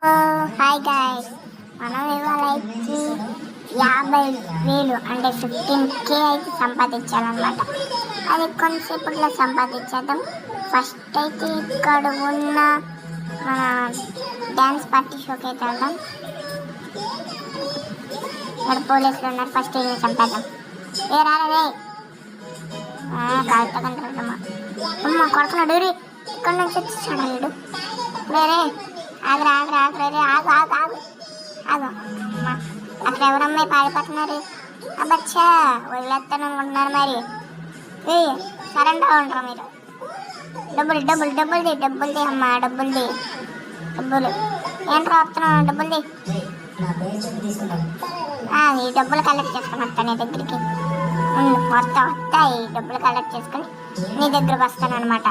Hi guys, మనం ఇవాళ అయితే 50,000 అంటే 15K అయితే సంపాదించాలన్నమాట. అది కొంతసేపట్లో సంపాదించేద్దాం. ఫస్ట్ అయితే ఇక్కడ ఉన్న మన డ్యాన్స్ పార్టీ షోకి అయితే వెళ్దాం. ఇక్కడ పోలీసులు ఉన్నారు, ఫస్ట్ ఇది చంపేద్దాం. ఏ రారే కాలుతో కంటారమ్మా, అమ్మ కొడుతున్నాడు. ఇక్కడ నుంచి వచ్చేసాడు వీడు. వేరే ఆగు అక్కడ ఎవరమ్మాయి పారిపోతున్నారు. అబ్బచ్చా వదిలేస్తాను అనుకుంటున్నారు మరి. సరెండర్ ఉంటారు మీరు. డబ్బులు అమ్మా, డబ్బులు ఏంట్రా వస్తున్నావు, డబ్బులు ఈ డబ్బులు కలెక్ట్ చేసుకుని వస్తాను నీ దగ్గరికి. వస్తా ఈ డబ్బులు కలెక్ట్ చేసుకుని నీ దగ్గరకు వస్తాను అనమాట.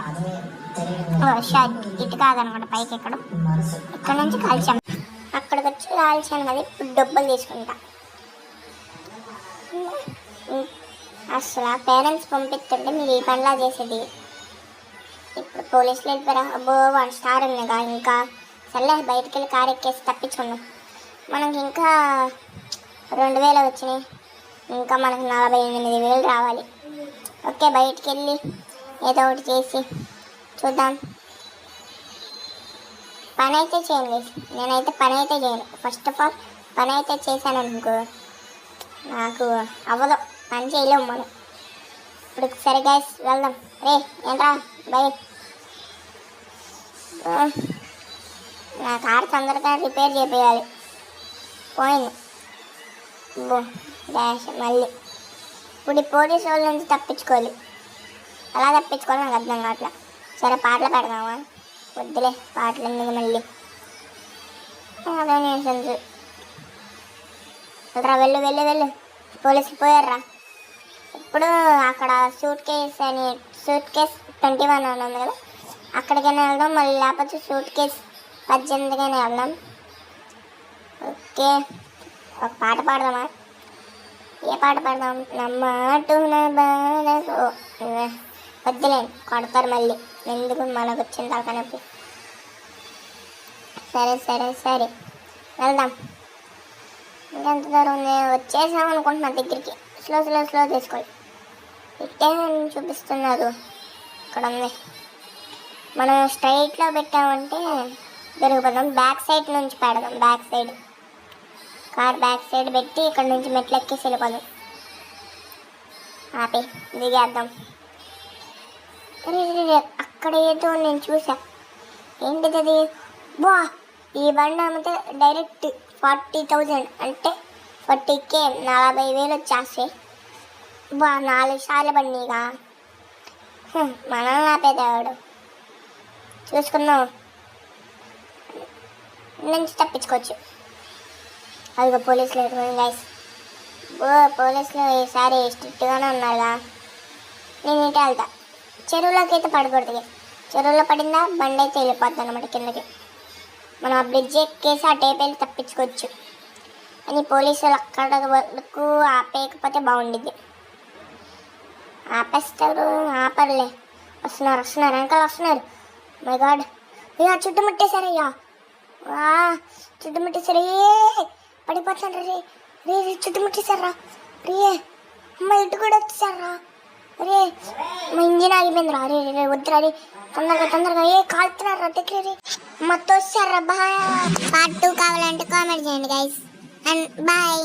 ఇటు కాదనమాట, పైకి ఎక్కడం. ఇక్కడ నుంచి కాల్చాం, అక్కడికి వచ్చి కాల్చాను కదా. ఇప్పుడు డబ్బులు తీసుకుంటా. అసలు పేరెంట్స్ పంపిస్తుంటే మీరు ఈ పనిలా చేసేది. ఇప్పుడు పోలీసులు వెళ్ళిపోయారా. అబ్బో 1 స్టార్ ఉన్నాగా. ఇంకా సర్లే బయటికి వెళ్ళి కారు ఎక్కేసి తప్పించుకున్నాం. మనకి ఇంకా 2,000 వచ్చినాయి. ఇంకా మనకు 48,000 రావాలి. ఓకే, బయటికి వెళ్ళి ఏదో ఒకటి చేసి చూద్దాం. పని అయితే చేయండి. నేనైతే పని అయితే చేయను. ఫస్ట్ ఆఫ్ ఆల్ పని అయితే చేశాను అనుకో, నాకు అవ్వదు, పని చేయలేము మనం. ఇప్పుడు సరే గైస్ వెళ్దాం. ఏంట్రా బై, నా కారు తొందరగా రిపేర్ చేయాలి. పోయింది డాష్. మళ్ళీ ఇప్పుడు ఈ పోలీసు వాళ్ళ నుంచి తప్పించుకోవాలి. అలా తప్పించుకోవాలి నాకు అర్థం కావట్లా. సరే పాటలు పెడదామా? వద్దులే, పాటలు ఎందుకు మళ్ళీ. అదే న్యూసెన్స్. వెళ్ళు. పోలీసులు పోయారా. ఇప్పుడు అక్కడ సూట్ కేస్ 21 అని ఉంది కదా, అక్కడికైనా వెళ్దాం. మళ్ళీ లేకపోతే సూట్ కేస్ 18కైనా వెళ్దాం. ఓకే, ఒక పాట పాడదామా? ఏ పాట పాడదాం? వద్దులే, కొడతారు మళ్ళీ. ఎందుకు మనకు వచ్చిన తలకనొప్పి. సరే వెళ్దాం. ఇంకెంత దూరం ఉంది? వచ్చేసాం అనుకుంటున్నా దగ్గరికి. స్లో తీసుకోవాలి. ఇట్టే చూపిస్తున్నారు. ఇక్కడ ఉంది. మనం స్ట్రైట్లో పెట్టామంటే దొరికిపోతాం. బ్యాక్ సైడ్ నుంచి పెడదాం. కార్ బ్యాక్ సైడ్ పెట్టి ఇక్కడ నుంచి మెట్లు ఎక్కేసి వెళ్ళిపోదాం. ఆపి దిగేద్దాం. అక్కడ ఏదో నేను చూసా. ఏంటిది అది? బా, ఈ బండి అమ్మితే డైరెక్ట్ 40,000 అంటే 40K, 40,000 వచ్చేస్తాయి. బా, 4 సార్లు బండిగా. మనం ఆపేదేవాడు. చూసుకుందాం, నుంచి తప్పించుకోవచ్చు. అదిగో పోలీసులు ఎదుగుతుంది గైస్. పోలీసులు ఈసారి స్ట్రిక్ట్గానే ఉన్నారుగా. నేను ఇంటి వెళ్తా. చెరువులోకి అయితే పడకూడదు. చెరువులో పడిందా బండి అయితే వెళ్ళిపోద్ది అనమాట కిందకి. మనం ఆ బ్రిడ్జ్ ఎక్కేసి ఆ టేప్ వెళ్ళి తప్పించుకోవచ్చు. అని పోలీసులు అక్కడ వరకు ఆపేయకపోతే బాగుండిద్ది. ఆపేస్తారు, ఆపర్లే. వస్తున్నారు వెనకాల వస్తున్నారు. మై గాడ్, చుట్టుముట్టేశారయ్యా. చుట్టుముట్టేశారు. పడిపోతాను రే చుట్టుముట్టేశారా రే. అమ్మ ఇటు కూడా వచ్చేసారా రే. మా ఇంజిన్ ఆగిపోయిందిరా. వద్దురా రే, తొందరగా కాలుతున్నారా దగ్గర రే. మొత్తం వచ్చారా. బాయ్. పార్ట్ 2 కావాలంటే కామెంట్ చేయండి గైస్. And bye.